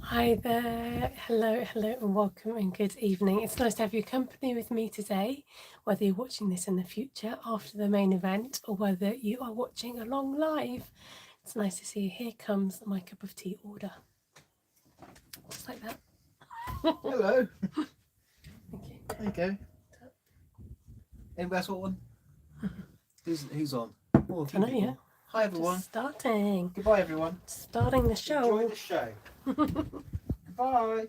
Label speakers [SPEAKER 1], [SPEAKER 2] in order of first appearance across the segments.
[SPEAKER 1] Hi there, hello and welcome and good evening. It's nice to have your company with me today, whether you're watching this in the future after the main event or whether you are watching along live. It's nice to see you. Here comes my cup of tea order. Just like that.
[SPEAKER 2] Hello.
[SPEAKER 1] Thank you.
[SPEAKER 2] There you go. Anybody else want one? Who's on? Oh, a few
[SPEAKER 1] Don't know
[SPEAKER 2] people.
[SPEAKER 1] yet.
[SPEAKER 2] Hi everyone.
[SPEAKER 1] Just starting.
[SPEAKER 2] Goodbye everyone.
[SPEAKER 1] Starting the show.
[SPEAKER 2] Enjoy the show. Goodbye.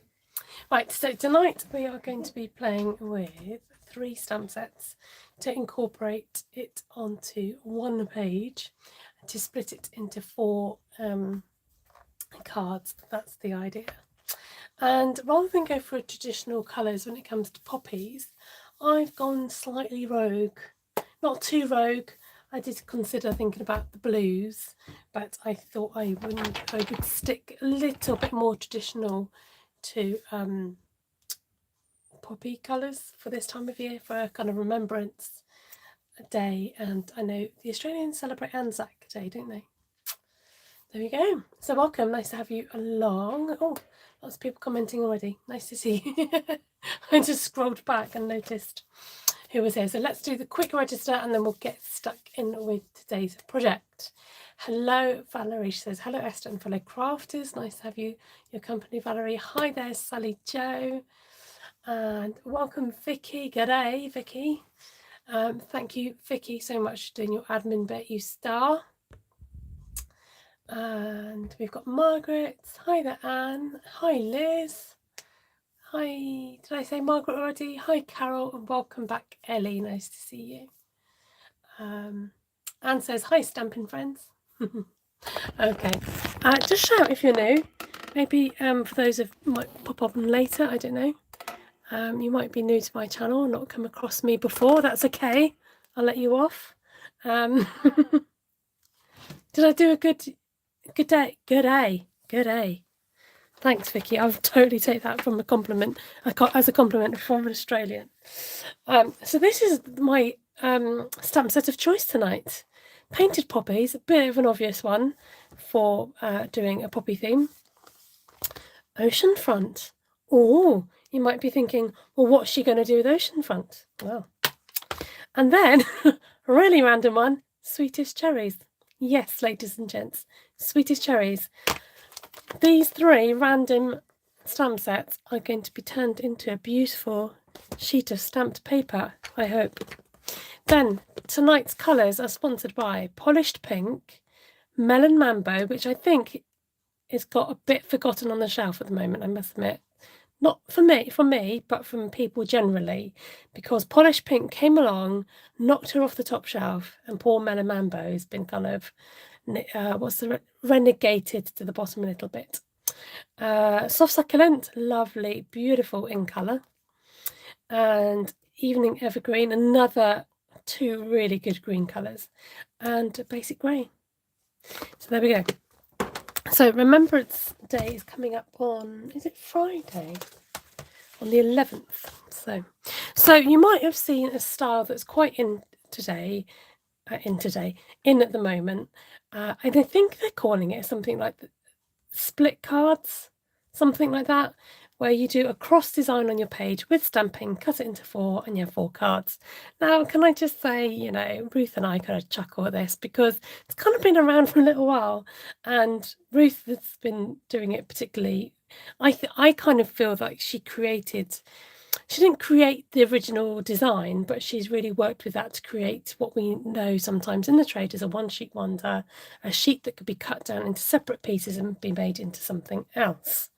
[SPEAKER 1] Right, so tonight we are going to be playing with 3 stamp sets to incorporate it onto one page, to split it into 4 cards. That's the idea. And rather than go for traditional colours when it comes to poppies, I've gone slightly rogue. Not too rogue. I did consider thinking about the blues, but I thought I would stick a little bit more traditional to poppy colours for this time of year, for a kind of Remembrance Day. And I know the Australians celebrate Anzac Day, don't they? There we go. So welcome, nice to have you along. Oh, lots of people commenting already. Nice to see you. I just scrolled back and noticed who was here. So let's do the quick register and then we'll get stuck in with today's project. Hello, Valerie. She says, hello, Esther and fellow crafters. Nice to have you, your company, Valerie. Hi there, Sally Joe. And welcome, Vicky. G'day, Vicky. Thank you, Vicky, so much for doing your admin bit, you star. And we've got Margaret. Hi there, Anne. Hi, Liz. Hi, did I say Margaret already? Hi, Carol, and welcome back, Ellie. Nice to see you. Anne says, hi, Stampin' friends. Okay, just shout if you're new. Maybe for those who might pop up later, I don't know. You might be new to my channel and not come across me before. That's okay. I'll let you off. Did I do a good day? Good day. Thanks, Vicky. I'll totally take that from a compliment, as a compliment from an Australian. So this is my stamp set of choice tonight. Painted poppies, a bit of an obvious one for doing a poppy theme. Oceanfront. Oh, you might be thinking, well, what's she going to do with oceanfront? Well, and then a really random one, sweetest cherries. Yes, ladies and gents, sweetest cherries. These 3 random stamp sets are going to be turned into a beautiful sheet of stamped paper, I hope. Then tonight's colours are sponsored by Polished Pink, Melon Mambo, which I think is got a bit forgotten on the shelf at the moment, I must admit. Not for me, but from people generally, because Polished Pink came along, knocked her off the top shelf, and poor Melon Mambo has been kind of renegated to the bottom a little bit. Soft Succulent, lovely, beautiful in colour. And Evening Evergreen, another 2 really good green colours. And Basic Grey. So there we go. So Remembrance Day is coming up on, is it Friday? On the 11th. So you might have seen a style that's quite in at the moment. And I think they're calling it something like split cards, something like that, where you do a cross design on your page with stamping, cut it into 4, and you have 4 cards. Now, can I just say, Ruth and I kind of chuckle at this because it's kind of been around for a little while, and Ruth has been doing it particularly. I kind of feel like she didn't create the original design, but she's really worked with that to create what we know sometimes in the trade as a one-sheet wonder, a sheet that could be cut down into separate pieces and be made into something else.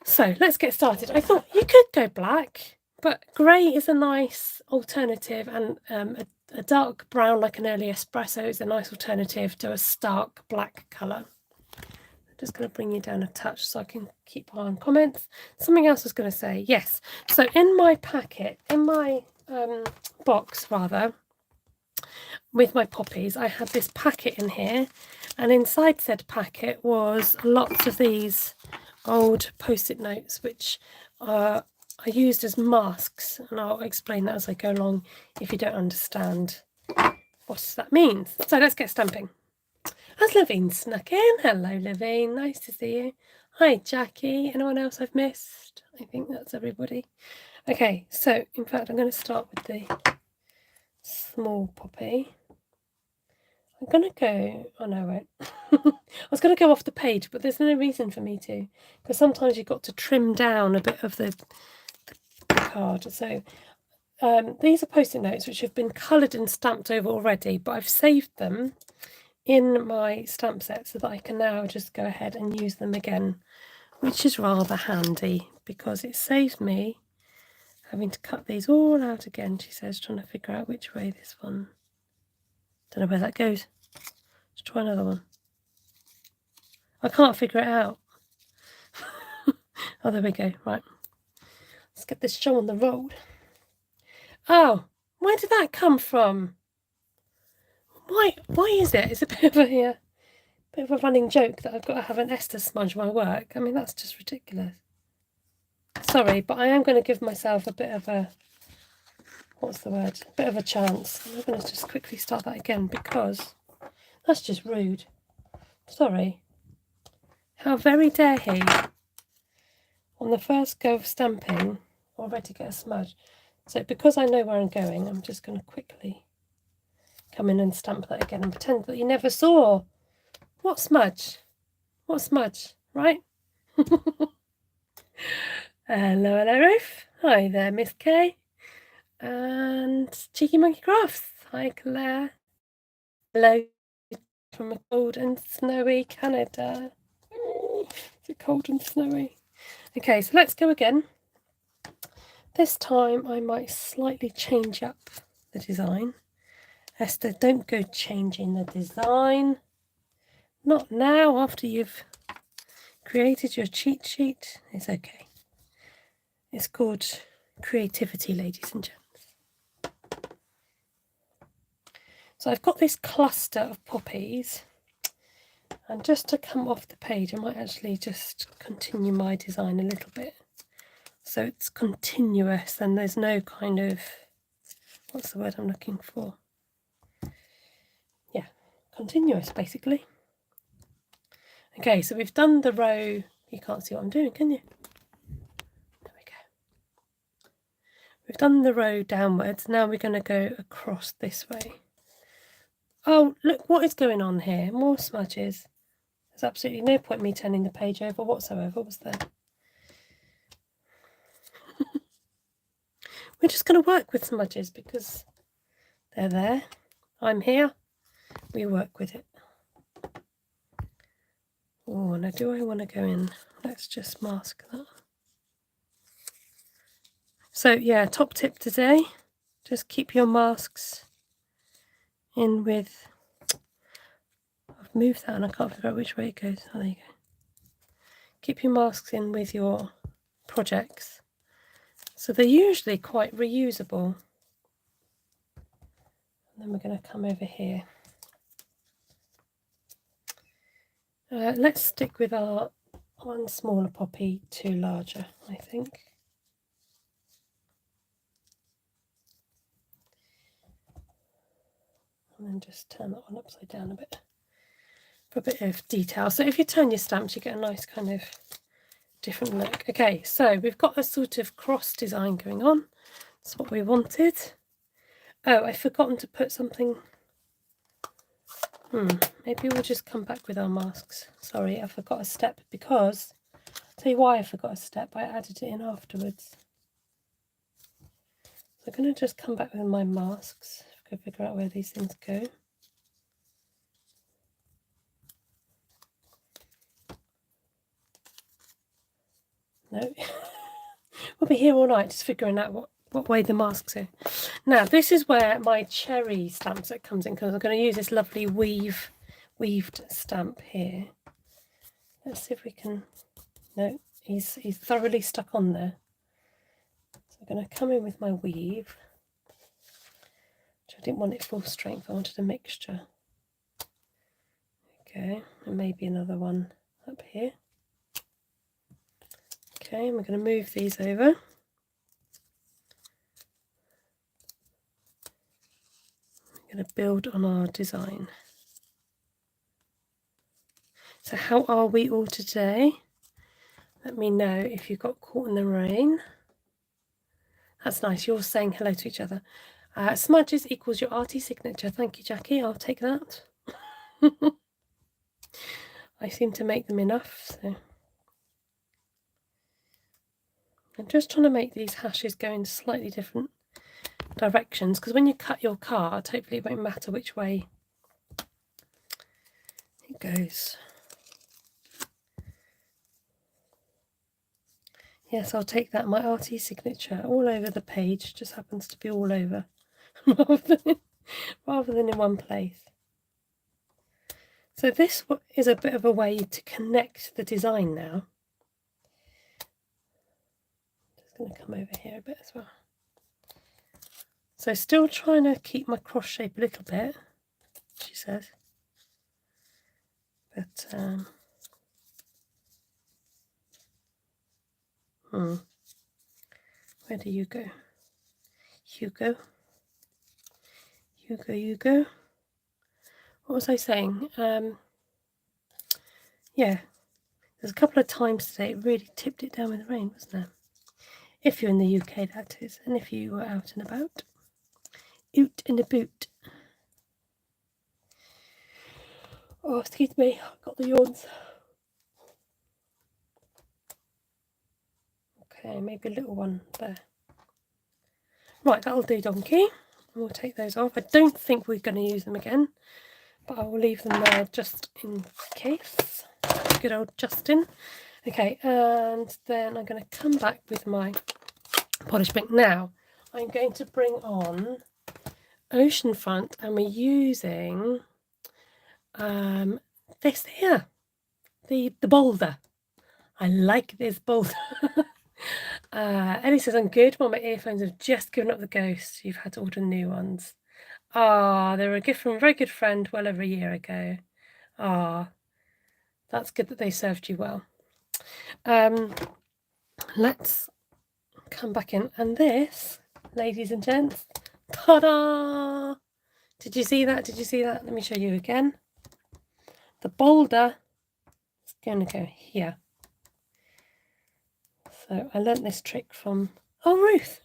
[SPEAKER 1] So let's get started. I thought you could go black, but grey is a nice alternative, and a dark brown like an early espresso is a nice alternative to a stark black colour. Just going to bring you down a touch so I can keep on comments. Something else I was going to say. Yes. So in my packet, in my box rather, with my poppies, I had this packet in here, and inside said packet was lots of these old post-it notes, which are used as masks, and I'll explain that as I go along if you don't understand what that means. So let's get stamping. Has Levine snuck in? Hello, Levine. Nice to see you. Hi, Jackie. Anyone else I've missed? I think that's everybody. Okay, so in fact, I'm going to start with the small poppy. I'm going to go, oh no, I won't. I was going to go off the page, but there's no reason for me to, because sometimes you've got to trim down a bit of the card. So these are post-it notes which have been coloured and stamped over already, but I've saved them in my stamp set so that I can now just go ahead and use them again, which is rather handy because it saves me having to cut these all out again, she says, trying to figure out which way this one. Don't know where that goes. Let's try another one. I can't figure it out. Oh, there we go. Right. Let's get this show on the road. Oh, where did that come from? Why is it? It's a bit of a running joke that I've got to have an Esther smudge my work. I mean, that's just ridiculous. Sorry, but I am going to give myself a bit of a, what's the word? A bit of a chance. I'm going to just quickly start that again because that's just rude. Sorry. How very dare he, on the first go of stamping, already get a smudge. So because I know where I'm going, I'm just going to quickly come in and stamp that again and pretend that you never saw. What smudge? What smudge, right? Hello, Ruth. Hi there, Miss Kay. And Cheeky Monkey Crafts. Hi, Claire. Hello from a cold and snowy Canada. Is it cold and snowy? Okay, so let's go again. This time I might slightly change up the design. Esther, don't go changing the design. Not now, after you've created your cheat sheet. It's okay. It's called creativity, ladies and gents. So I've got this cluster of poppies, and just to come off the page I might actually just continue my design a little bit so it's continuous and there's no kind of, what's the word I'm looking for? Yeah, continuous basically. Okay, so we've done the row. You can't see what I'm doing, can you? There we go. We've done the row downwards. Now we're going to go across this way. Oh, look what is going on here. More smudges. There's absolutely no point me turning the page over whatsoever, was there? We're just going to work with smudges because they're there. I'm here. We work with it. Oh, now do I want to go in? Let's just mask that. So yeah, top tip today, just keep your masks in with, I've moved that and I can't figure out which way it goes. Oh, there you go. Keep your masks in with your projects. So they're usually quite reusable. And then we're going to come over here. Let's stick with our one smaller poppy, two larger, I think. And then just turn that one upside down a bit for a bit of detail. So if you turn your stamps, you get a nice kind of different look. Okay, so we've got a sort of cross design going on. That's what we wanted. Oh, I've forgotten to put something. Maybe we'll just come back with our masks. Sorry, I forgot a step because, I'll tell you why I forgot a step. I added it in afterwards. So I'm going to just come back with my masks. Go figure out where these things go. No. We'll be here all night just figuring out what way the masks are. Now, this is where my cherry stamp set comes in because I'm going to use this lovely weaved stamp here. Let's see if we can. No, he's thoroughly stuck on there. So I'm going to come in with my weave. Which I didn't want it full strength. I wanted a mixture. Okay, and maybe another one up here. Okay, and we're going to move these over. We're going to build on our design. So how are we all today? Let me know if you got caught in the rain. That's nice. You're saying hello to each other. Smudges equals your arty signature. Thank you, Jackie. I'll take that. I seem to make them enough, so I'm just trying to make these hashes go in slightly different directions, because when you cut your card, hopefully it won't matter which way it goes. Yes, I'll take that. My arty signature all over the page, just happens to be all over rather than in one place. So this is a bit of a way to connect the design now. Just going to come over here a bit as well. So still trying to keep my cross shape a little bit, she says. But where do you go? Hugo. What was I saying? Yeah, there's a couple of times today it really tipped it down with the rain, wasn't there? If you're in the UK, that is, and if you were out and about. Oot in the boot. Oh, excuse me, I've got the yawns. Okay, maybe a little one there. Right, that'll do, donkey. We'll take those off. I don't think we're going to use them again, but I will leave them there just in case. Good old Justin. Okay, and then I'm going to come back with my polish pink. Now, I'm going to bring on Oceanfront, and we're using this here, the boulder. I like this boulder. Ellie says, I'm good. Well, my earphones have just given up the ghost. You've had to order new ones. They were a gift from a very good friend well over a year ago. That's good that they served you well. Let's come back in. And this, ladies and gents, ta-da! Did you see that? Did you see that? Let me show you again. The boulder is going to go here. So I learnt this trick from, Ruth,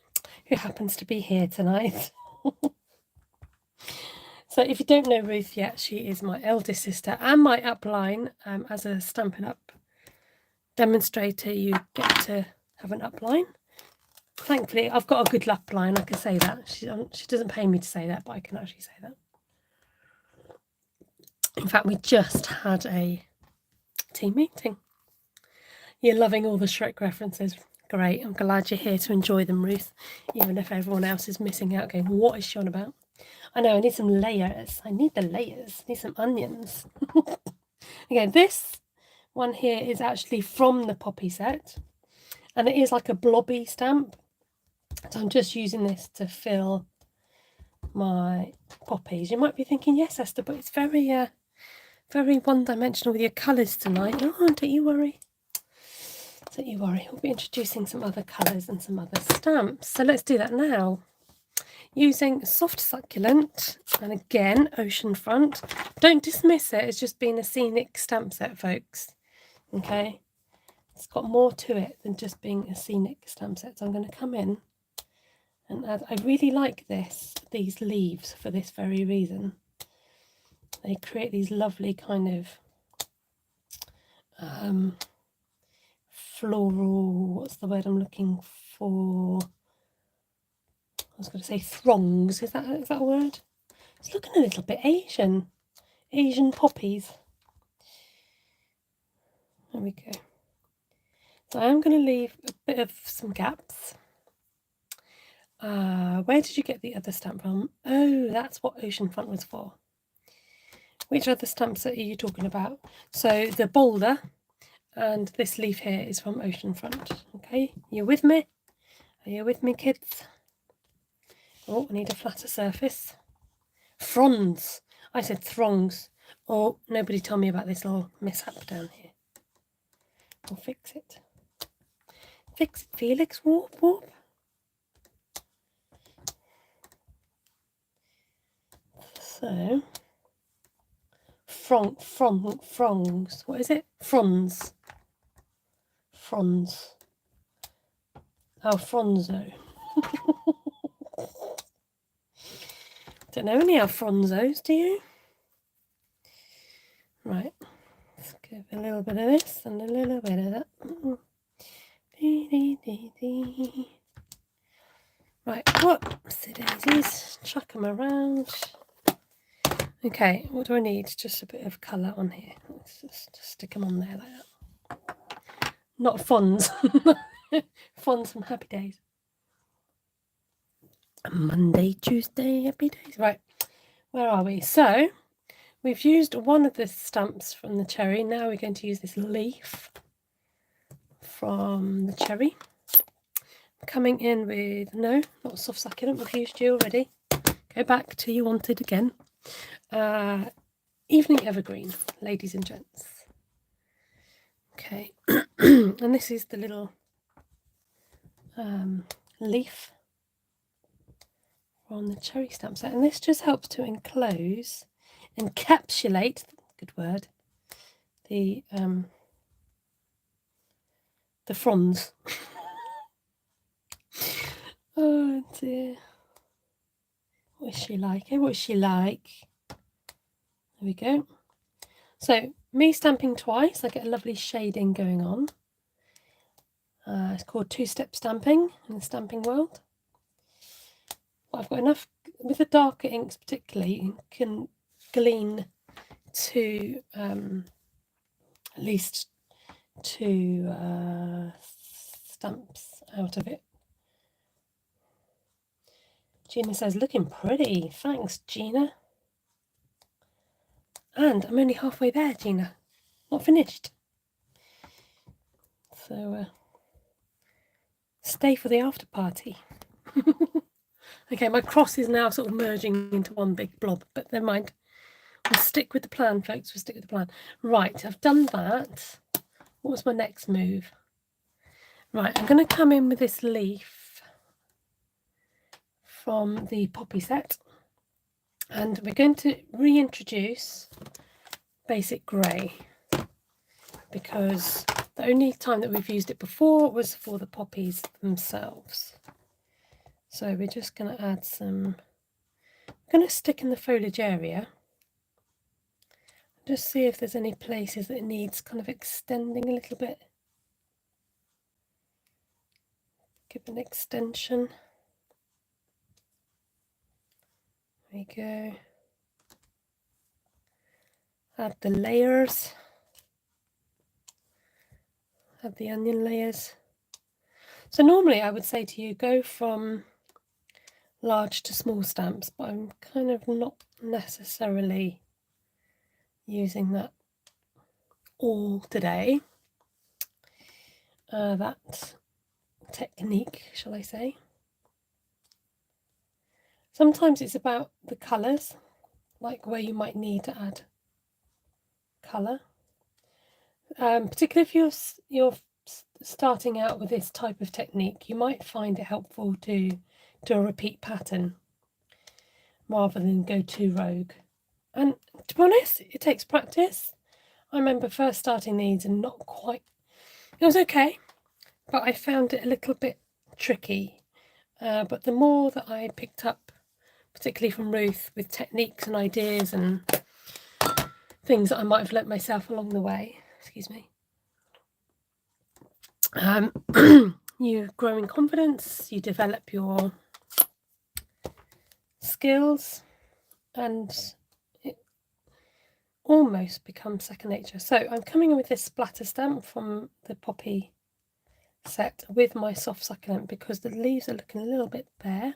[SPEAKER 1] who happens to be here tonight. So if you don't know Ruth yet, she is my eldest sister and my upline. As a Stampin' Up demonstrator, you get to have an upline. Thankfully, I've got a good upline, I can say that. She doesn't pay me to say that, but I can actually say that. In fact, we just had a team meeting. You're loving all the Shrek references. Great. I'm glad you're here to enjoy them, Ruth, even if everyone else is missing out going, what is she on about? I know, I need some layers. I need the layers. I need some onions. Okay, this one here is actually from the Poppy set, and it is like a blobby stamp. So I'm just using this to fill my poppies. You might be thinking, yes, Esther, but it's very one-dimensional with your colours tonight. Oh, don't you worry. Don't you worry. We'll be introducing some other colours and some other stamps. So let's do that now. Using Soft Succulent, and again, Oceanfront. Don't dismiss it as just being a scenic stamp set, folks. Okay? It's got more to it than just being a scenic stamp set. So I'm going to come in and add, I really like these leaves for this very reason. They create these lovely kind of floral, what's the word I'm looking for? I was going to say throngs. Is that a word? It's looking a little bit Asian. Asian poppies. There we go. So I'm going to leave a bit of some gaps. Where did you get the other stamp from? Oh, that's what Oceanfront was for. Which other stamps are you talking about? So the boulder and this leaf here is from Oceanfront. Okay, you with me? Are you with me, kids? Oh, I need a flatter surface. Fronds. I said throngs. Oh, nobody told me about this little mishap down here. We'll fix it. Fix it, Felix. Warp, warp. So, frongs. What is it? Fronds. fronds. Alfonso. Don't know any Alfonsos, do you? Right, let's give a little bit of this and a little bit of that. Right, whoopsie daisies, chuck them around. Okay, what do I need? Just a bit of colour on here. Let's just stick them on there like that. Not fonds. Fonds from Happy Days. Monday, Tuesday, Happy Days. Right, where are we? So, we've used one of the stamps from the cherry. Now we're going to use this leaf from the cherry. Coming in with, no, not soft succulent, we've used you already. Go back to you wanted again. Evening evergreen, ladies and gents. Okay, and this is the little leaf on the cherry stamp set, and this just helps to encapsulate, good word, the fronds. Oh dear. What is she like? What is she like? There we go. So, me stamping twice, I get a lovely shading going on. It's called two-step stamping in the stamping world. I've got enough, with the darker inks particularly, you can glean to at least 2 stamps out of it. Gina says, looking pretty. Thanks, Gina. And I'm only halfway there, Gina. Not finished. So, stay for the after party. Okay, my cross is now sort of merging into one big blob, but never mind. We'll stick with the plan, folks. We'll stick with the plan. Right, I've done that. What was my next move? Right, I'm going to come in with this leaf from the poppy set, and we're going to reintroduce basic grey, because the only time that we've used it before was for the poppies themselves. So we're just going to add some, I'm going to stick in the foliage area, just see if there's any places that it needs kind of extending a little bit. Give an extension. There we go. Add the layers. Add the onion layers. So normally I would say to you, go from large to small stamps, but I'm kind of not necessarily using that all today. That technique, shall I say. Sometimes it's about the colours, like where you might need to add colour. Particularly if you're starting out with this type of technique, you might find it helpful to do a repeat pattern rather than go too rogue. And to be honest, it takes practice. I remember first starting these and not quite, it was okay, but I found it a little bit tricky. But the more that I picked up, particularly from Ruth, with techniques and ideas and things that I might have learnt myself along the way, excuse me, you grow in confidence, you develop your skills, and it almost becomes second nature. So I'm coming in with this splatter stamp from the poppy set with my soft succulent, because the leaves are looking a little bit bare,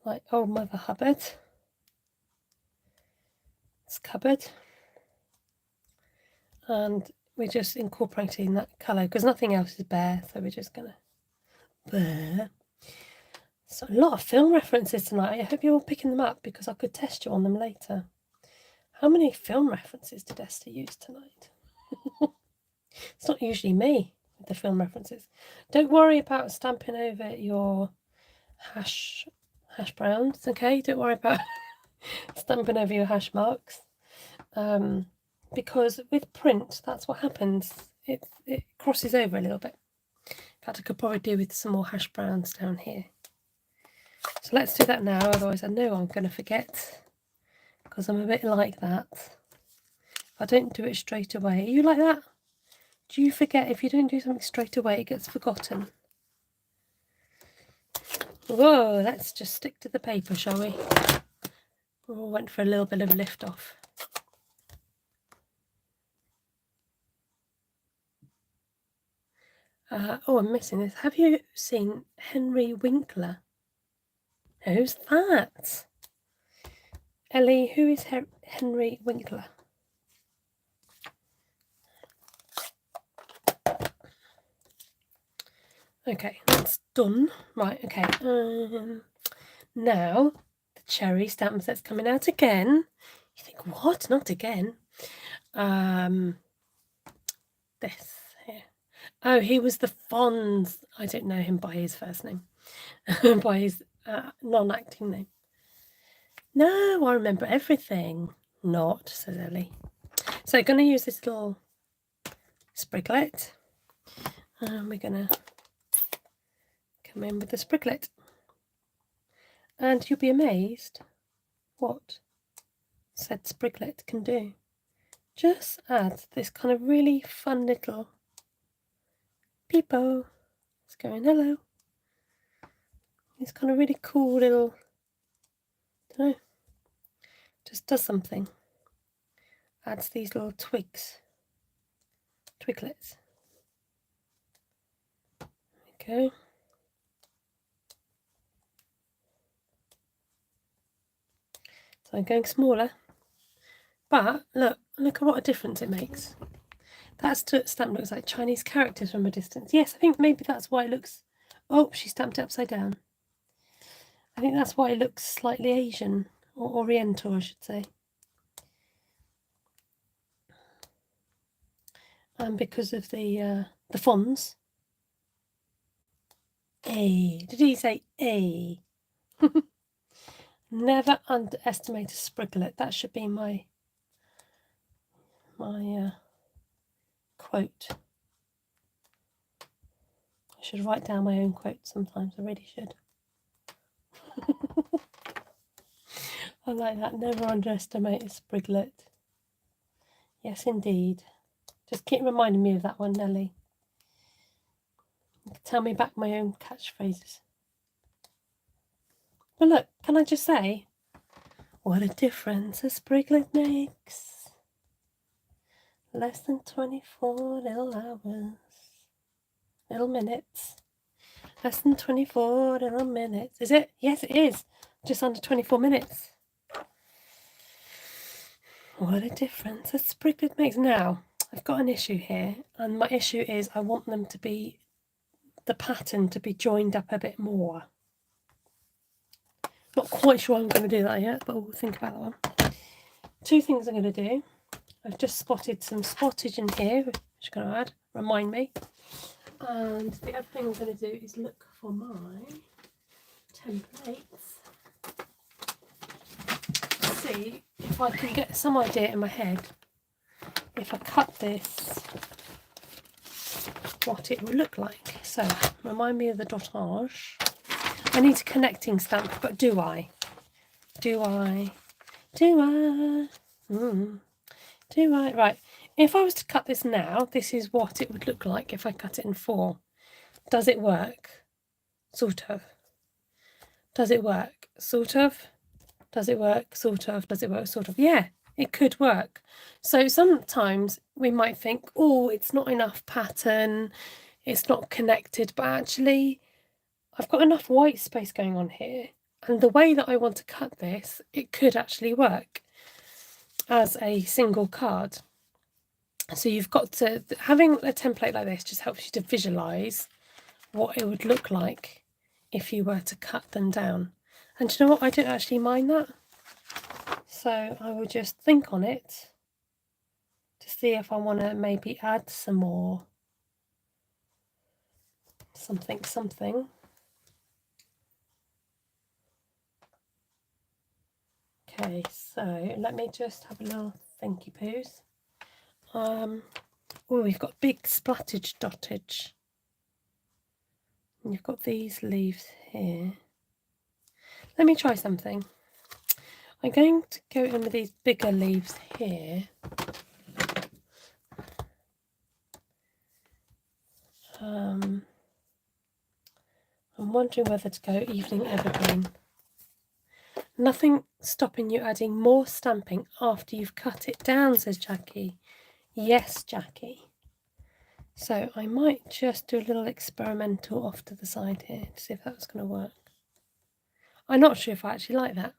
[SPEAKER 1] like old Mother Hubbard. It's cupboard, and we're just incorporating that colour because nothing else is bare, so we're just gonna bare. So a lot of film references tonight. I hope you're all picking them up, because I could test you on them later. How many film references did Esther use tonight? It's not usually me with the film references. Don't worry about stamping over your hash browns, okay? Don't worry about stamping over your hash marks, because with print, that's what happens. it crosses over a little bit. In fact, I could probably do with some more hash browns down here. So let's do that now, otherwise I know I'm going to forget, because I'm a bit like that. If I don't do it straight away. Are you like that? Do you forget if you don't do something straight away, it gets forgotten? Whoa, let's just stick to the paper, shall we? Oh, went for a little bit of lift off. Oh, I'm missing this. Have you seen Henry Winkler? Who's that? Ellie, who is Henry Winkler? Okay, that's done. Right, okay. Now, the cherry stamp set's coming out again. You think, what? Not again. This here. Oh, he was the Fonz. I don't know him by his first name. By his non-acting name. No, I remember everything. Not, says Ellie. So I'm going to use this little spriglet. And we're going to come in with the spriglet. And you'll be amazed what said spriglet can do. Just add this kind of really fun little peepo. It's going hello. It's kind of really cool little, I don't know, just does something. Adds these little twiglets. Okay. So I'm going smaller. But look at what a difference it makes. That stamp looks like Chinese characters from a distance. Yes, I think maybe that's why it looks... Oh, she stamped it upside down. I think that's why it looks slightly Asian, or Oriental, I should say. And because of the fonts. A. Did he say A? Never underestimate a spriglet. That should be my quote. I should write down my own quote sometimes. I really should. I like that. Never underestimate a spriglet. Yes, indeed. Just keep reminding me of that one, Nellie. Tell me back my own catchphrases. But look, can I just say, what a difference a spriglet makes. Less than 24 little hours. Little minutes. Less than 24 little minutes. Is it? Yes, it is. Just under 24 minutes. What a difference a spriglet makes. Now, I've got an issue here, and my issue is I want them to be, the pattern to be joined up a bit more. Not quite sure I'm going to do that yet, but we'll think about that one. Two things I'm going to do. I've just spotted some spottage in here, which I'm going to add, remind me. And the other thing I'm going to do is look for my templates. See if I can get some idea in my head, if I cut this, what it would look like. So, remind me of the dotage. I need a connecting stamp, but do I? Right, if I was to cut this now, this is what it would look like if I cut it in 4. Does it work? Sort of. Does it work? Sort of. Does it work? Sort of. Does it work? Sort of. Yeah, it could work. So sometimes we might think, oh, it's not enough pattern, it's not connected, but actually I've got enough white space going on here, and the way that I want to cut this, it could actually work as a single card. So you've got to, having a template like this just helps you to visualize what it would look like if you were to cut them down. And do you know what? I don't actually mind that. So I will just think on it to see if I want to maybe add some more something. Okay, so let me just have a little thinky poos. Oh, we've got big splattage dottage. And you've got these leaves here. Let me try something. I'm going to go in with these bigger leaves here. I'm wondering whether to go evening evergreen. Nothing stopping you adding more stamping after you've cut it down, says Jackie. Yes, Jackie. So I might just do a little experimental off to the side here to see if that's going to work. I'm not sure if I actually like that.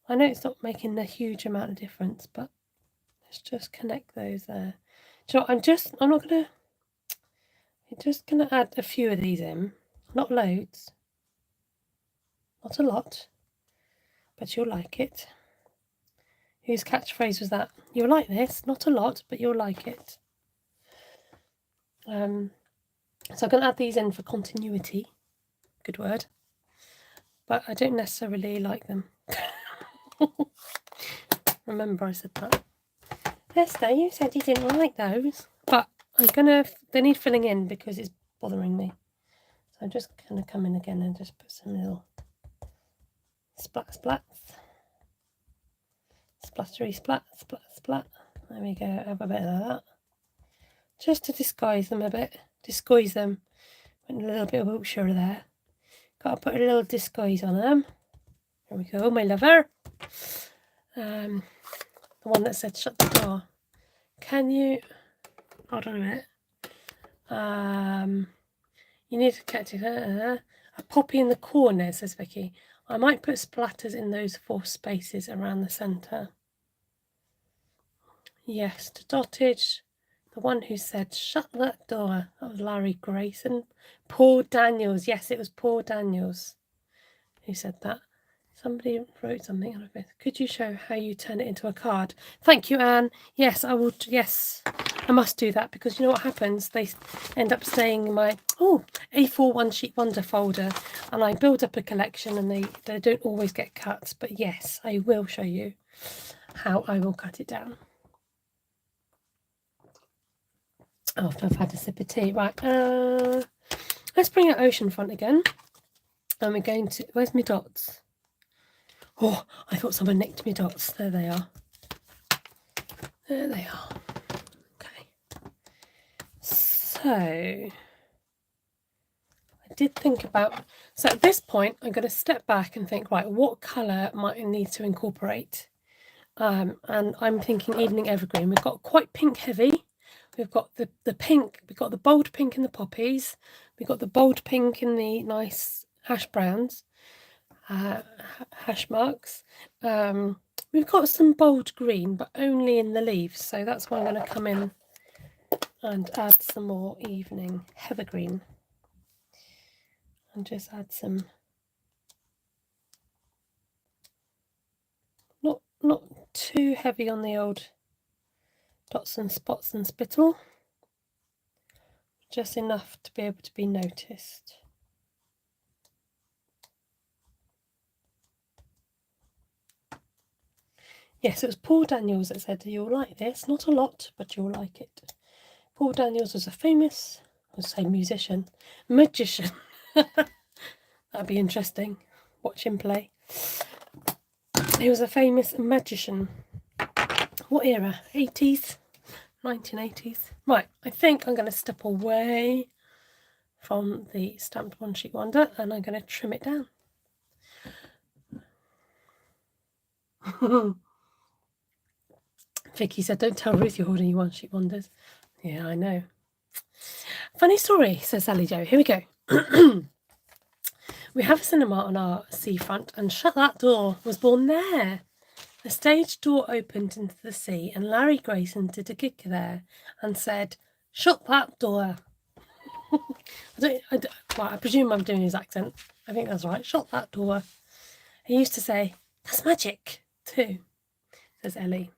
[SPEAKER 1] I know it's not making a huge amount of difference, but let's just connect those there. So I'm just gonna add a few of these in, not loads, not a lot, but you'll like it. Whose catchphrase was that? You'll like this, not a lot, but you'll like it. So I'm going to add these in for continuity. Good word. But I don't necessarily like them. Remember I said that. Esther, you said you didn't like those. But they need filling in because it's bothering me. So I'm just going to come in again and just put some little splats. Splattery splat. There we go, have a bit of that. Just to disguise them a bit. Disguise them. Put a little bit of Wiltshire there. Got to put a little disguise on them. There we go, my lover. The one that said shut the door. Can you... Hold on a minute. You need to catch it. A poppy in the corner, says Vicky. I might put splatters in those 4 spaces around the centre. Yes, to dottage. The one who said, shut that door. That was Larry Grayson. Paul Daniels. Yes, it was Paul Daniels who said that. Somebody wrote something out of it. Could you show how you turn it into a card? Thank you, Anne. Yes, I will. Yes, I must do that because you know what happens? They end up staying in my A4 One Sheet Wonder folder, and I build up a collection and they don't always get cut. But yes, I will show you how I will cut it down. After I've had a sip of tea. Right, let's bring out Oceanfront again. And we're going to... Where's my dots? Oh, I thought someone nicked my dots. There they are. There they are. Okay. So, I did think about... So at this point, I'm going to step back and think, right, what colour might I need to incorporate? And I'm thinking evening evergreen. We've got quite pink heavy. We've got the pink, we've got the bold pink in the poppies, we've got the bold pink in the nice hash browns, hash marks. We've got some bold green, but only in the leaves, so that's why I'm going to come in and add some more evening evergreen. And just add some, not too heavy on the old dots and spots and spittle, just enough to be able to be noticed. Yes, it was Paul Daniels that said, you'll like this, not a lot, but you'll like it. Paul Daniels was a famous, I would say magician. That'd be interesting, watch him play. He was a famous magician. What era? 80s? 1980s? Right, I think I'm going to step away from the stamped one sheet wonder and I'm going to trim it down. Vicky said, don't tell Ruth you're holding your one sheet wonders. Yeah, I know. Funny story, says Sally Joe. Here we go. We have a cinema on our seafront and Shut That Door was born there. The stage door opened into the sea and Larry Grayson did a gig there and said, shut that door. I presume I'm doing his accent. I think that's right. Shut that door. He used to say, that's magic too, says Ellie.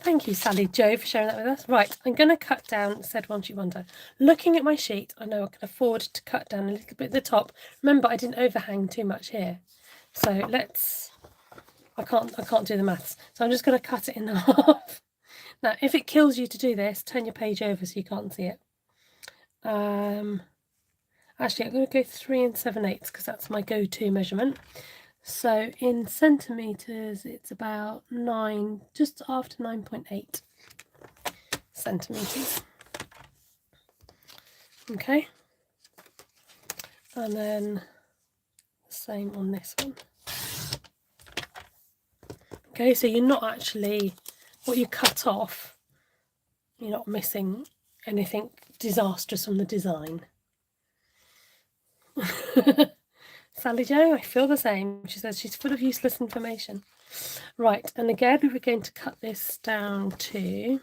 [SPEAKER 1] Thank you, Sally Joe, for sharing that with us. Right, I'm going to cut down said one sheet wonder. Looking at my sheet, I know I can afford to cut down a little bit at the top. Remember, I didn't overhang too much here. So let's... I can't do the maths. So I'm just going to cut it in half. Now, if it kills you to do this, turn your page over so you can't see it. Actually, I'm going to go 3 7/8 because that's my go-to measurement. So in centimetres, it's about 9, just after 9.8 centimetres. Okay. And then the same on this one. Okay, so you're not actually, what you cut off, you're not missing anything disastrous from the design. Sally Jo, I feel the same. She says she's full of useless information. Right, and again, we're going to cut this down to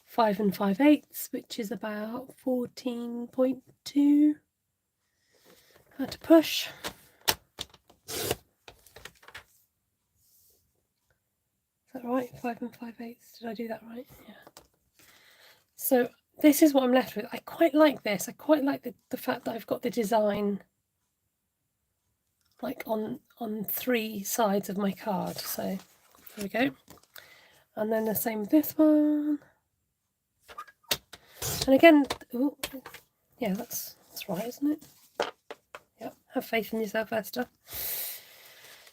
[SPEAKER 1] 5 5/8, which is about 14.2. How to push. Is that right? 5 5/8. Did I do that right? Yeah. So this is what I'm left with. I quite like this. I quite like the fact that I've got the design like on 3 sides of my card. So there we go. And then the same with this one. And again, ooh, yeah, that's right, isn't it? Yeah, have faith in yourself, Esther.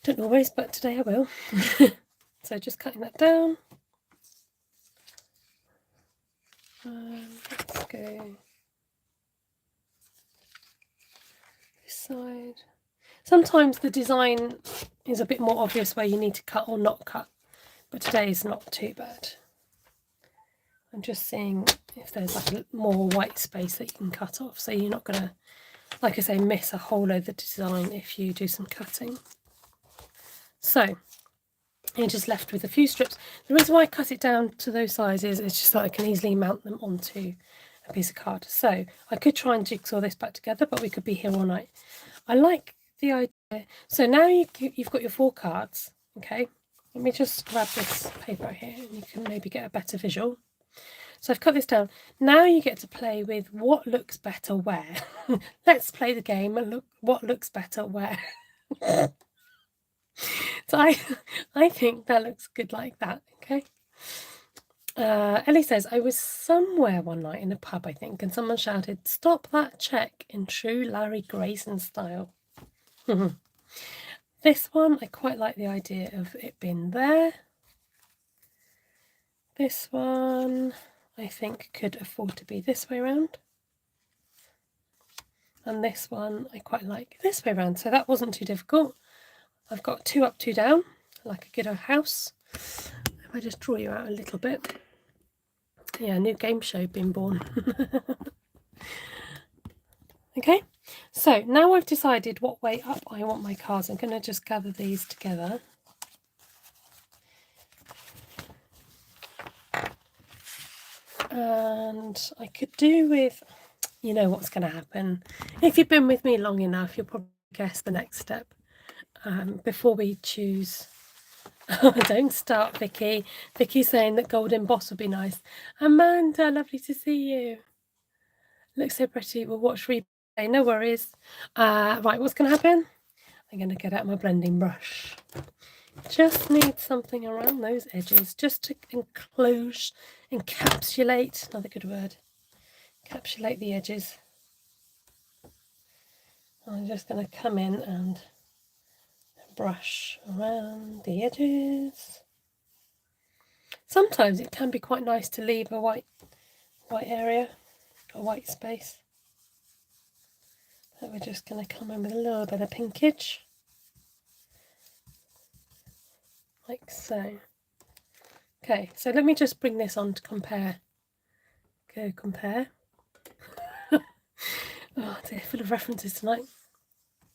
[SPEAKER 1] Don't always, but today I will. So just cutting that down. Let's go this side. Sometimes the design is a bit more obvious where you need to cut or not cut, but today is not too bad. I'm just seeing if there's like a more white space that you can cut off, so you're not going to, like I say, miss a whole load of the design if you do some cutting. So you're just left with a few strips. The reason why I cut it down to those sizes is just that I can easily mount them onto a piece of card. So I could try and jigsaw this back together, but we could be here all night. I like the idea. So now you've got your 4 cards. Okay, let me just grab this paper out here and you can maybe get a better visual. So I've cut this down. Now you get to play with what looks better where. Let's play the game and look what looks better where. So I think that looks good like that. Okay. Ellie says, I was somewhere one night in a pub, I think, and someone shouted, "Stop that check," in true Larry Grayson style. This one, I quite like the idea of it being there. This one, I think, could afford to be this way around. And this one, I quite like this way around. So that wasn't too difficult. I've got 2 up, 2 down, like a good old house. If I just draw you out a little bit. Yeah, new game show being born. Okay, so now I've decided what way up I want my cards. I'm going to just gather these together. And I could do with, you know what's going to happen. If you've been with me long enough, you'll probably guess the next step. Before we choose, don't start, Vicky. Vicky's saying that gold emboss would be nice. Amanda, lovely to see you. Looks so pretty. We'll watch replay. No worries. Right, what's going to happen? I'm going to get out my blending brush. Just need something around those edges, just to encapsulate, another good word, encapsulate the edges. I'm just going to come in and brush around the edges. Sometimes it can be quite nice to leave a white area, a white space. So we're just going to come in with a little bit of pinkage, like so. Okay, so let me just bring this on to compare. Go compare. Oh dear, full of references tonight.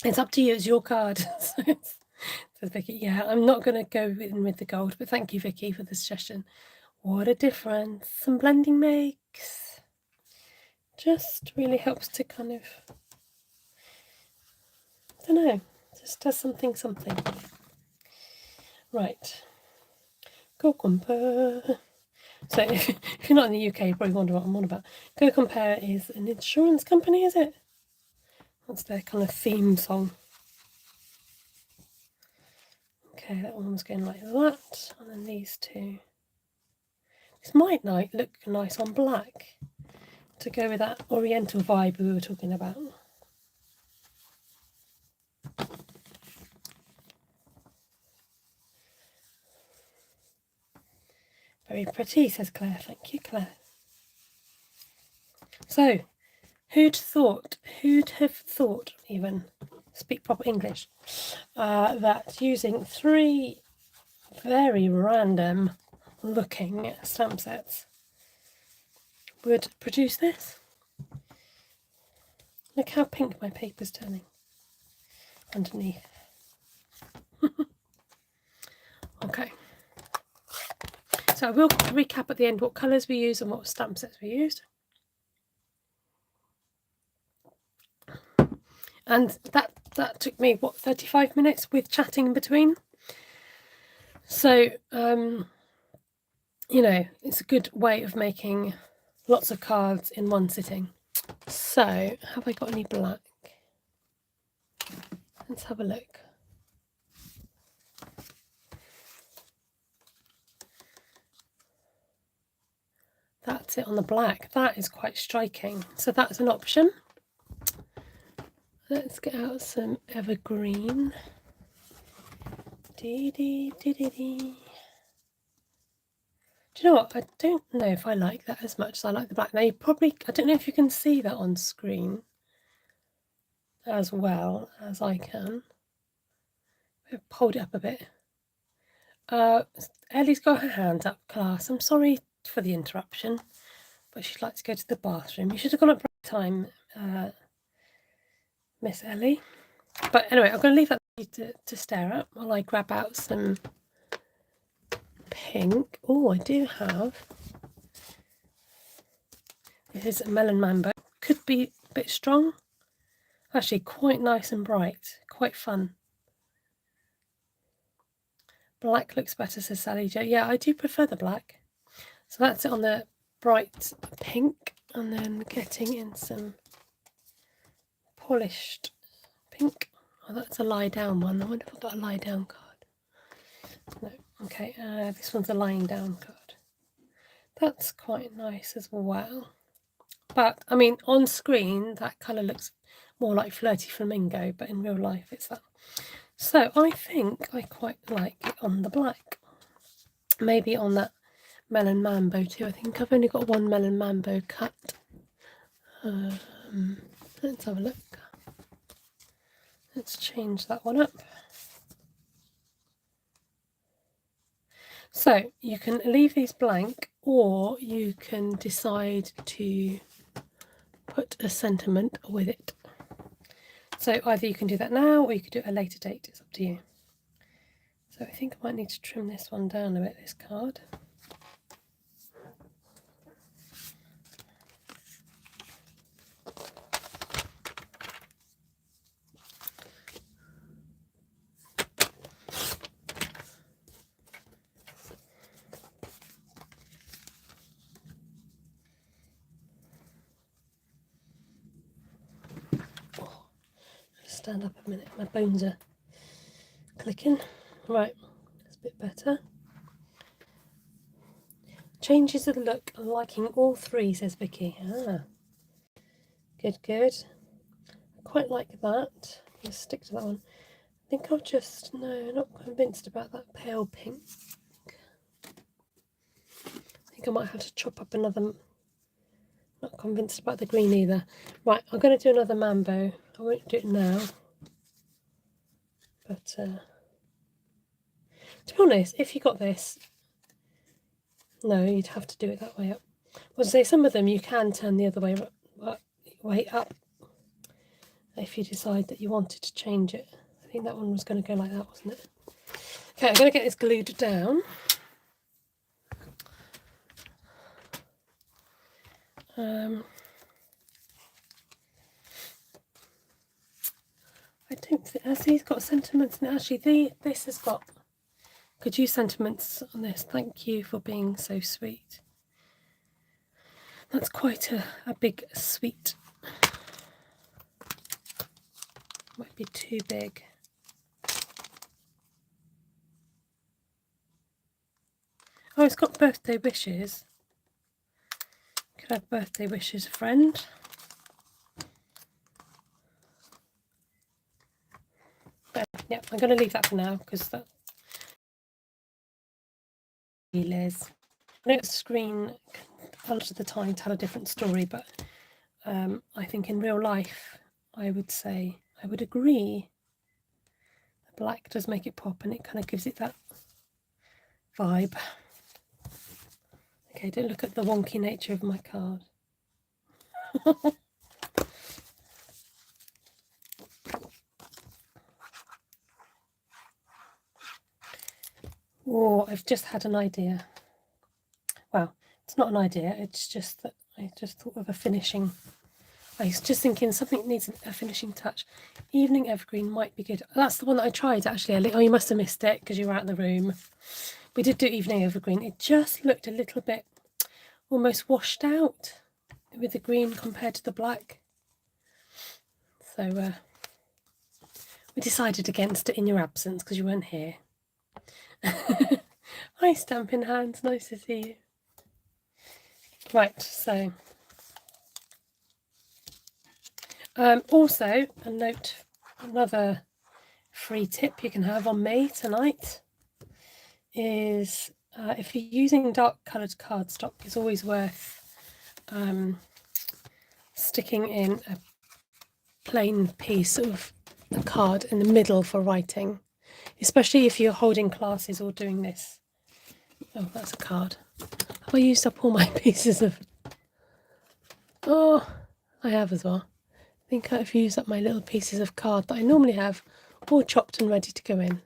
[SPEAKER 1] It's up to you, it's your card. Says Vicky, yeah, I'm not going to go in with the gold, but thank you, Vicky, for the suggestion. What a difference some blending makes. Just really helps to kind of, I don't know, just does something. Right, go compare. So if you're not in the UK, you probably wonder what I'm on about. Go Compare is an insurance company, is it? That's their kind of theme song. Okay, that one was going like that, and then these two. This might look nice on black to go with that oriental vibe we were talking about. Very pretty, says Claire. Thank you, Claire. So, who'd have thought even, speak proper English, that using 3 very random looking stamp sets would produce this? Look how pink my paper's turning underneath. Okay. So I will recap at the end what colours we used and what stamp sets we used. And that took me, what, 35 minutes with chatting in between. So, you know, it's a good way of making lots of cards in one sitting. So, have I got any black? Let's have a look. That's it on the black. That is quite striking. So that's an option. Let's get out some evergreen. Dee dee dee dee dee. Do you know what? I don't know if I like that as much as I like the black. Now you probably, I don't know if you can see that on screen as well as I can. I'll hold it up a bit. Ellie's got her hand up, class. I'm sorry for the interruption, but she'd like to go to the bathroom. You should have gone at break time, Miss Ellie. But anyway, I'm going to leave that to stare at while I grab out some pink. Oh, I do have. This is a Melon Mambo. Could be a bit strong. Actually, quite nice and bright. Quite fun. Black looks better, says Sally Jo. Yeah, I do prefer the black. So that's it on the bright pink. And then getting in some polished pink. Oh, that's a lie down one. I wonder if I've got a lie down card. No. Okay, this one's a lying down card. That's quite nice as well. But, I mean, on screen, that colour looks more like Flirty Flamingo, but in real life it's that. So I think I quite like it on the black. Maybe on that Melon Mambo too. I think I've only got one Melon Mambo cut. Let's have a look. Let's change that one up. So you can leave these blank, or you can decide to put a sentiment with it. So either you can do that now, or you could do it at a later date. It's up to you. So I think I might need to trim this one down a bit, this card. Stand up a minute, my bones are clicking. Right, that's a bit better. Changes the look, liking all 3, says Vicky. Ah, good, good. I quite like that. Let's stick to that one. I think I'll just, no, not convinced about that pale pink. I think I might have to chop up another, not convinced about the green either. Right, I'm going to do another Mambo. I won't do it now. But, to be honest, if you got this, no, you'd have to do it that way up. I was say some of them you can turn the other way up if you decide that you wanted to change it. I think that one was going to go like that, wasn't it? Okay, I'm going to get this glued down. I don't think, has these got sentiments? And actually, this has got, could use sentiments on this. Thank you for being so sweet. That's quite a big sweet. Might be too big. Oh, it's got birthday wishes. Could have birthday wishes, friend. But yeah, I'm going to leave that for now because that is. I know the screen a lot of the time tell a different story, but I think in real life, I would say I would agree. The black does make it pop, and it kind of gives it that vibe. Okay, don't look at the wonky nature of my card. Oh, I've just had an idea. Well, it's not an idea, it's just that I just thought of a finishing. I was just thinking something that needs a finishing touch. Evening Evergreen might be good. That's the one that I tried actually, Ellie. Oh, you must have missed it because you were out in the room. We did do Evening Evergreen. It just looked a little bit almost washed out with the green compared to the black. So we decided against it in your absence because you weren't here. Hi, Stampin' Hands. Nice to see you. Right, so also a note, another free tip you can have on me tonight is if you're using dark coloured cardstock, it's always worth sticking in a plain piece of a card in the middle for writing, especially if you're holding classes or doing this. Oh, that's a card. Have I used up all my pieces of... Oh, I have as well. I think I've used up my little pieces of card that I normally have all chopped and ready to go in.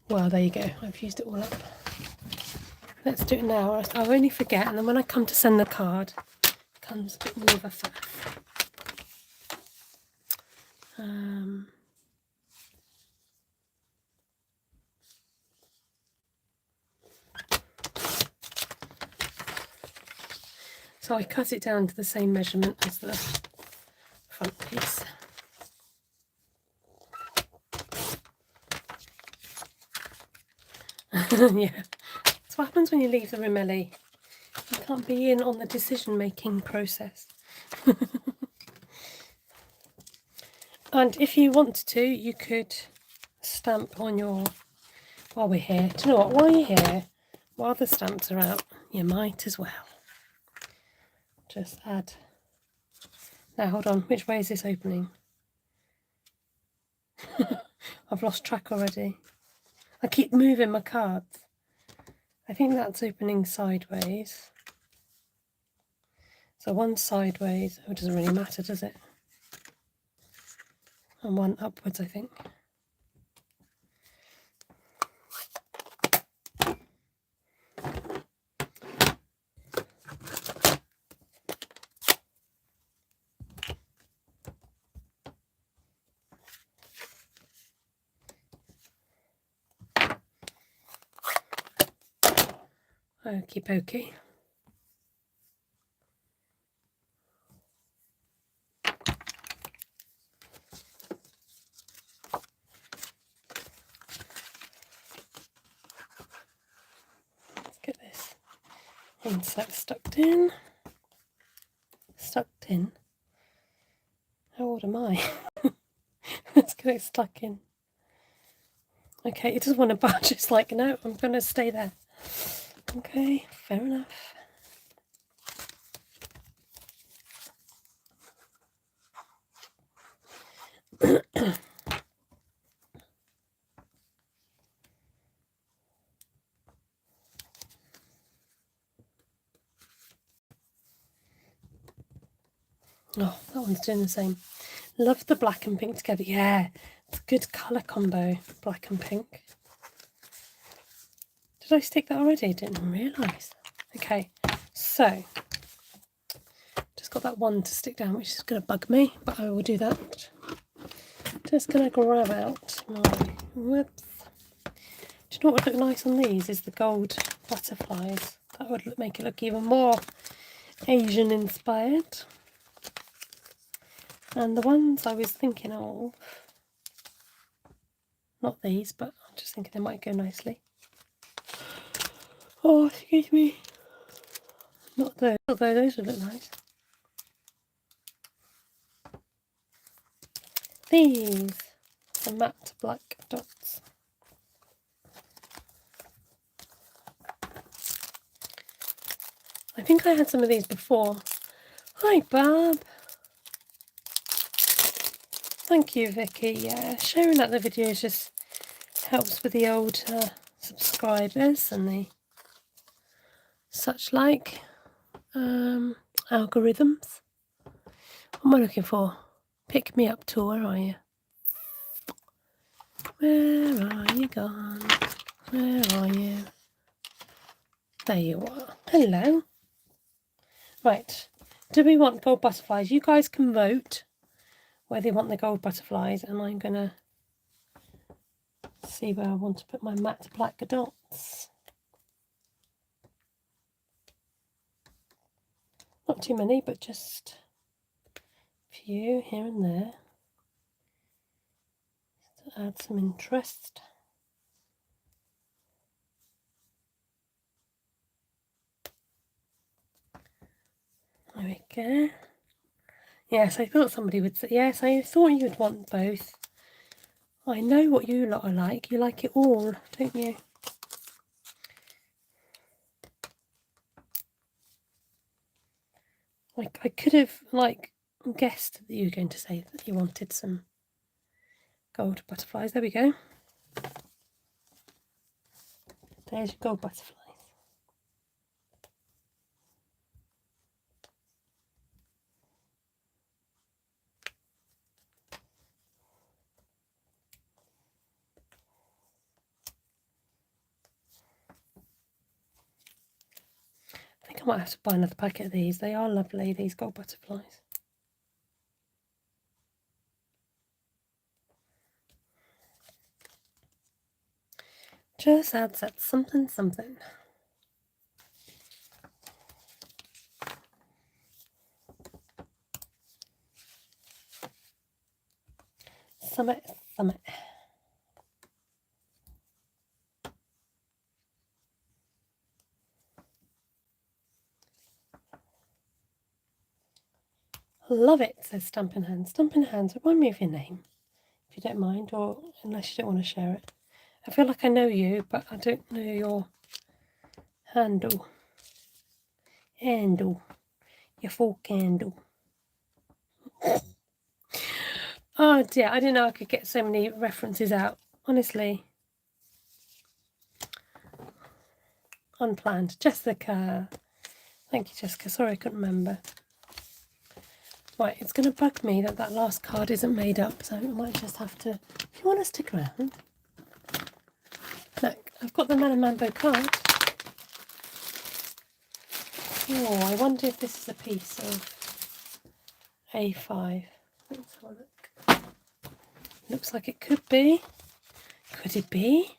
[SPEAKER 1] Well, there you go. I've used it all up. Let's do it now. I'll only forget, and then when I come to send the card, it becomes a bit more of a faff. So I cut it down to the same measurement as the front piece. Yeah, that's what happens when you leave the room, Ellie. You can't be in on the decision-making process. And if you wanted to, you could stamp on your... While we're here, do you know what? While you're here, while the stamps are out, you might as well just add... Now, hold on. Which way is this opening? I've lost track already. I keep moving my cards. I think that's opening sideways. So one sideways. Oh, it doesn't really matter, does it? And one upwards, I think. Okie pokey. Let's get this insert stuck in. Stuck in? How old am I? Let's get it stuck in. Okay, it doesn't want to budge. It's like, no, I'm going to stay there. Okay, fair enough. Oh, that one's doing the same. Love the black and pink together. Yeah, it's a good colour combo, black and pink. Did I stick that already? Didn't realise. Okay, so just got that one to stick down, which is going to bug me, but I will do that. Just going to grab out my... Whoops. Do you know what would look nice on these? Is the gold butterflies. That would make it look even more Asian inspired. And the ones I was thinking of, not these, but I'm just thinking they might go nicely. Oh, excuse me. Not those, although those would look nice. These are matte black dots. I think I had some of these before. Hi, Bob. Thank you, Vicky. Yeah, sharing out the videos just helps with the old subscribers and the such like algorithms. What am I looking for? Pick me up tool. Where are you? Where are you gone? Where are you? There you are. Hello. Right. Do we want gold butterflies? You guys can vote whether you want the gold butterflies, and I'm going to see where I want to put my matte black dots. Not too many, but just a few here and there to add some interest. There we go. Yes, I thought somebody would say, yes, I thought you would want both. I know what you lot are like. You like it all, don't you? Like, I could have, like, guessed that you were going to say that you wanted some gold butterflies. There we go. There's your gold butterflies. I think I might have to buy another packet of these. They are lovely, these gold butterflies. Just adds that something. Summit. Love it, says Stampin' Hands. Stampin' Hands, remind me of your name, if you don't mind, or unless you don't want to share it. I feel like I know you, but I don't know your handle. Your fork handle. Oh dear, I didn't know I could get so many references out, honestly. Unplanned. Jessica. Thank you, Jessica. Sorry I couldn't remember. Right, it's going to bug me that that last card isn't made up, so I might just have to... If you want to stick around... Look, I've got the Mambo card. Oh, I wonder if this is a piece of A5. Let's have a look. Looks like it could be. Could it be?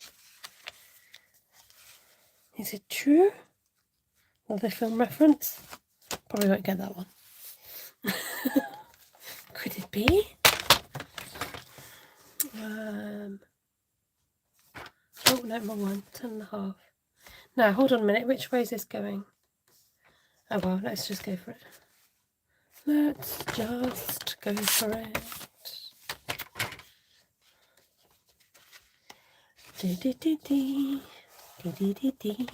[SPEAKER 1] Is it true? Another film reference? Probably won't get that one. Could it be? Oh no, wrong one. 10.5. Now hold on a minute. Which way is this going? Oh well, let's just go for it. Let's just go for it. Dee dee dee dee. Dee dee dee dee.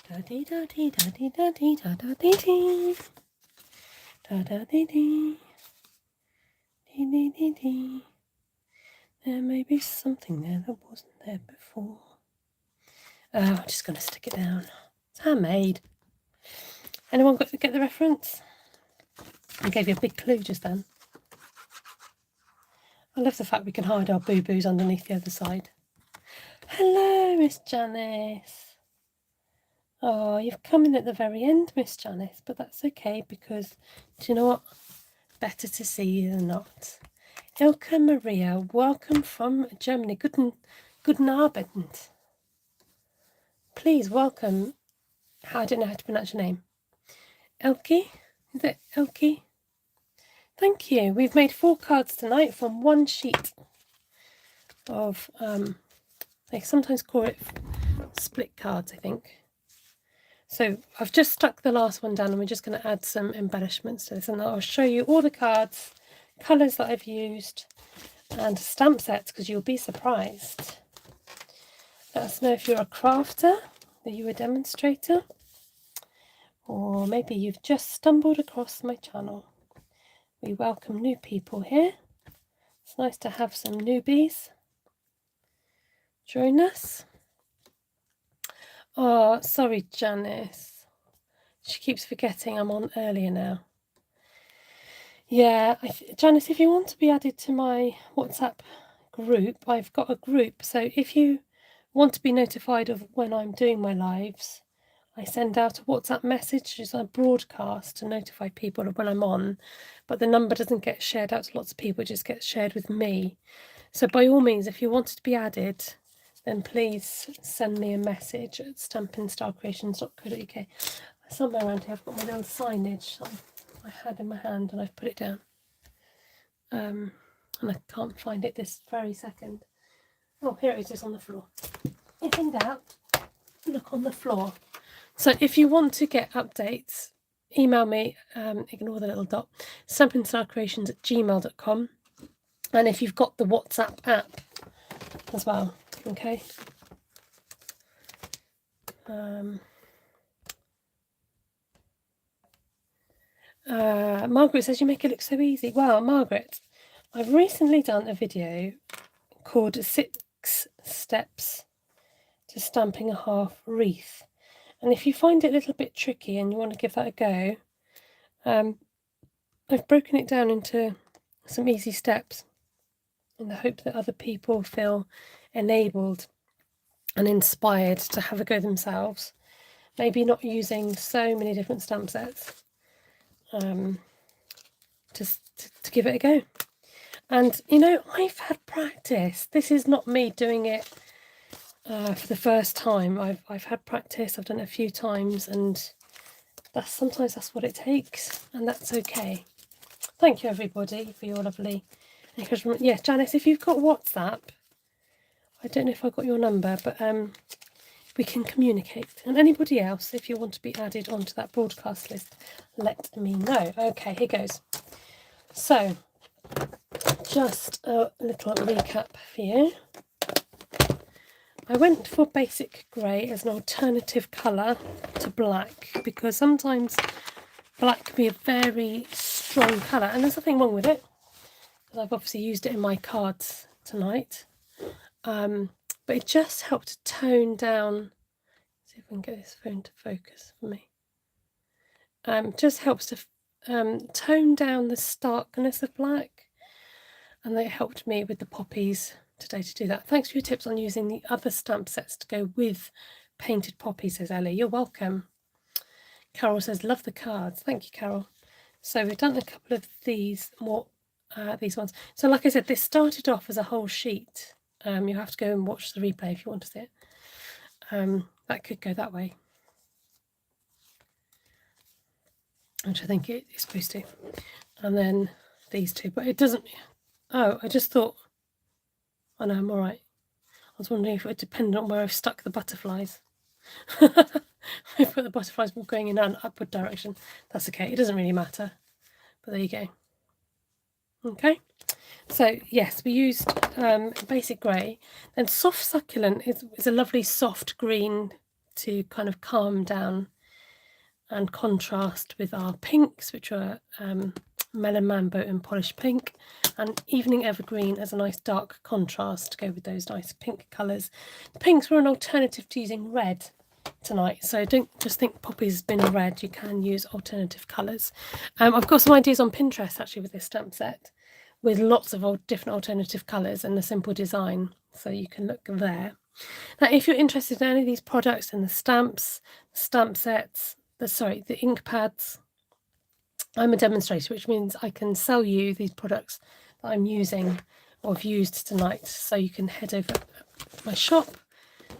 [SPEAKER 1] Da dee da dee da dee da dee da da dee dee. Da da dee dee. Dee dee dee dee. There may be something there that wasn't there before. I'm just going to stick it down. It's handmade. Anyone get the reference? I gave you a big clue just then. I love the fact we can hide our boo-boos underneath the other side. Hello, Miss Janice. Oh, you've come in at the very end, Miss Janice, but that's okay because, do you know what? Better to see you than not. Ilka Maria, welcome from Germany. Guten Abend. Please welcome. I don't know how to pronounce your name. Elke? Is it Elke? Thank you. We've made 4 cards tonight from one sheet of, they sometimes call it split cards, I think. So I've just stuck the last one down and we're just going to add some embellishments to this, and I'll show you all the cards, colours that I've used and stamp sets, because you'll be surprised. Let us know if you're a crafter, are you a demonstrator, or maybe you've just stumbled across my channel. We welcome new people here. It's nice to have some newbies join us. Oh, sorry, Janice. She keeps forgetting I'm on earlier now. Yeah, Janice, if you want to be added to my WhatsApp group, I've got a group. So if you want to be notified of when I'm doing my lives, I send out a WhatsApp message, it's a broadcast to notify people of when I'm on, but the number doesn't get shared out to lots of people, it just gets shared with me. So by all means, if you wanted to be added, then please send me a message at stampinstarcreations.co.uk. Somewhere around here I've got my little signage I had in my hand and I've put it down. And I can't find it this very second. Oh, here it is on the floor. If in doubt, look on the floor. So if you want to get updates, email me, ignore the little dot, stampinstarcreations@gmail.com. And if you've got the WhatsApp app as well, okay. Margaret says you make it look so easy. Well, Margaret, I've recently done a video called 6 Steps to Stamping a Half Wreath. And if you find it a little bit tricky and you want to give that a go, I've broken it down into some easy steps in the hope that other people feel enabled and inspired to have a go themselves. Maybe not using so many different stamp sets, just to give it a go. And you know, I've had practice. This is not me doing it for the first time. I've had practice. I've done it a few times, and sometimes that's what it takes, and that's okay. Thank you everybody for your lovely encouragement. Yeah, Janice, if you've got WhatsApp, I don't know if I got your number, but we can communicate. And anybody else, if you want to be added onto that broadcast list, let me know. Okay, here goes. So, just a little recap for you. I went for basic grey as an alternative colour to black, because sometimes black can be a very strong colour, and there's nothing wrong with it, because I've obviously used it in my cards tonight. But it just helped to tone down, see if I can get this phone to focus for me. Just helps to tone down the starkness of black, and they helped me with the poppies today to do that. Thanks for your tips on using the other stamp sets to go with painted poppies, says Ellie. You're welcome. Carol says, love the cards. Thank you, Carol. So we've done a couple of these ones. So like I said, this started off as a whole sheet. You have to go and watch the replay if you want to see it. That could go that way, which I think it is supposed to. And then these two, but it doesn't. Oh, I just thought, oh no, I'm all right. I was wondering if it would depend on where I've stuck the butterflies. I put the butterflies going in an upward direction. That's okay, it doesn't really matter. But there you go. Okay, so yes, we used basic grey. Then soft succulent is a lovely soft green to kind of calm down and contrast with our pinks, which are melon mambo and polished pink, and evening evergreen as a nice dark contrast to go with those nice pink colours. The pinks were an alternative to using red tonight, so don't just think poppies has been red, you can use alternative colours. I've got some ideas on Pinterest actually with this stamp set, with lots of different alternative colours and a simple design, so you can look there. Now if you're interested in any of these products and the stamps, the stamp sets, the ink pads, I'm a demonstrator, which means I can sell you these products that I'm using or have used tonight, so you can head over to my shop,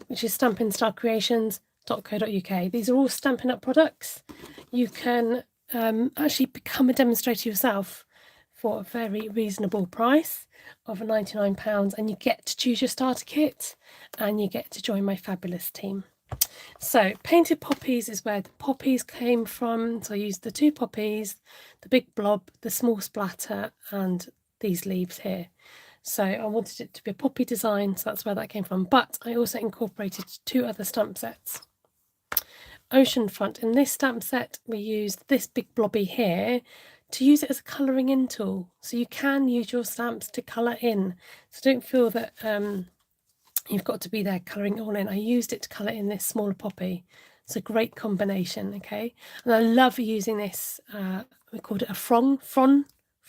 [SPEAKER 1] which is stampinstarcreations.co.uk. These are all Stampin' Up products. You can actually become a demonstrator yourself for a very reasonable price of £99, and you get to choose your starter kit and you get to join my fabulous team. So painted poppies is where the poppies came from. So I used the 2 poppies, the big blob, the small splatter, and these leaves here. So I wanted it to be a poppy design, so that's where that came from. But I also incorporated 2 other stamp sets. Ocean front. In this stamp set, we used this big blobby here to use it as a colouring in tool. So you can use your stamps to colour in. So don't feel that you've got to be there colouring it all in. I used it to colour in this smaller poppy. It's a great combination, okay? And I love using this, we called it a frond,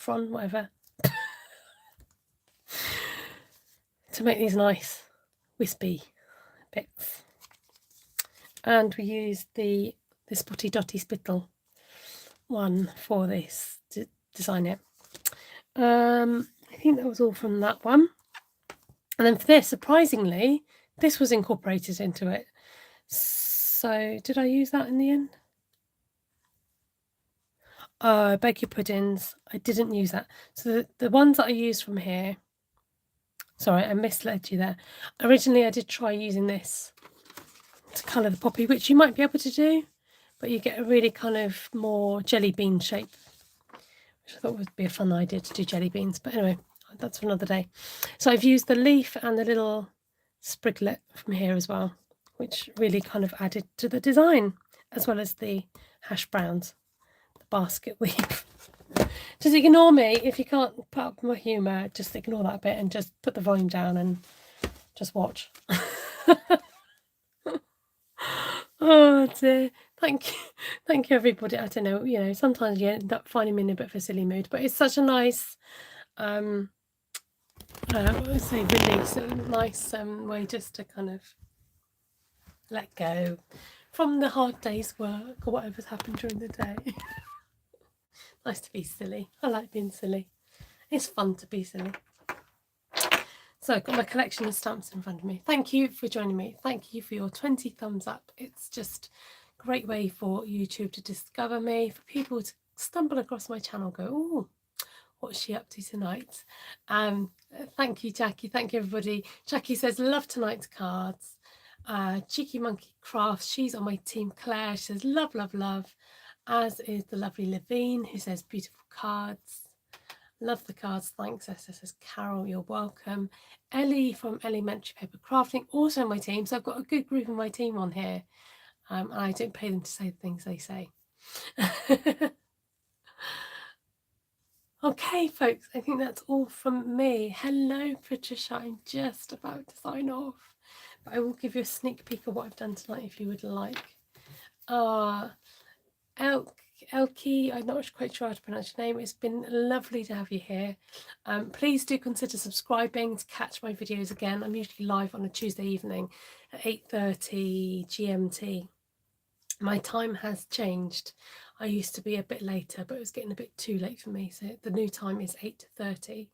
[SPEAKER 1] whatever, to make these nice wispy bits. And we used the Spotty Dotty Spittle one for this to design it. I think that was all from that one. And then for this, surprisingly, this was incorporated into it. So did I use that in the end? Oh, I beg your puddings. I didn't use that. So the ones that I used from here, sorry, I misled you there. Originally, I did try using this to colour the poppy, which you might be able to do, but you get a really kind of more jelly bean shape, which I thought would be a fun idea to do jelly beans. But anyway, that's for another day. So I've used the leaf and the little spriglet from here as well, which really kind of added to the design, as well as the hash browns, the basket weave. Just ignore me if you can't put up my humour. Just ignore that bit and just put the volume down and just watch. Oh dear. Thank you everybody. I don't know, sometimes you end up finding me in a bit of a silly mood, but it's such a nice release, a nice way just to kind of let go from the hard day's work or whatever's happened during the day. Nice to be silly. I like being silly. It's fun to be silly. So I've got my collection of stamps in front of me. Thank you for joining me. Thank you for your 20 thumbs up. It's just a great way for YouTube to discover me, for people to stumble across my channel and go, oh, what's she up to tonight? Thank you, Jackie. Thank you, everybody. Jackie says, love tonight's cards. Cheeky Monkey Crafts, she's on my team. Claire, she says, love, love, love. As is the lovely Levine, who says, beautiful cards. Love the cards, thanks. Says Carol, you're welcome. Ellie from Elementary Paper Crafting, also on my team. So I've got a good group of my team on here. And I don't pay them to say the things they say. Okay, folks, I think that's all from me. Hello, Patricia. I'm just about to sign off. But I will give you a sneak peek of what I've done tonight if you would like. Elkie, I'm not quite sure how to pronounce your name. It's been lovely to have you here. Please do consider subscribing to catch my videos again. I'm usually live on a Tuesday evening at 8:30 GMT. My time has changed. I used to be a bit later, but it was getting a bit too late for me. So the new time is 8:30.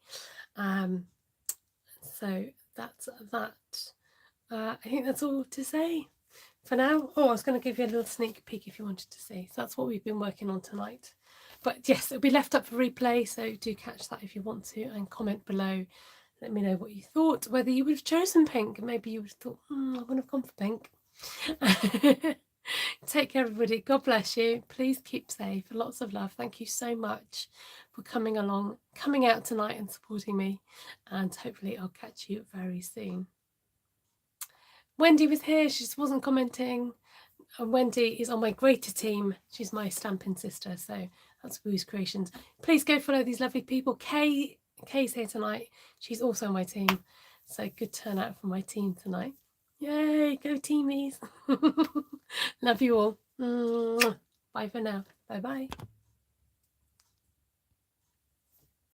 [SPEAKER 1] So that's that. I think that's all to say for now. Oh, I was going to give you a little sneak peek if you wanted to see. So that's what we've been working on tonight. But yes, it'll be left up for replay, so do catch that if you want to, and comment below. Let me know what you thought, whether you would have chosen pink. Maybe you would have thought, I wouldn't have gone for pink. Take care, everybody. God bless you. Please keep safe. Lots of love. Thank you so much for coming out tonight and supporting me. And hopefully I'll catch you very soon. Wendy was here. She just wasn't commenting. And Wendy is on my greater team. She's my Stampin' sister. So that's Woo's Creations. Please go follow these lovely people. Kay's here tonight. She's also on my team. So good turnout from my team tonight. Yay, go teamies. Love you all. Bye for now. Bye-bye.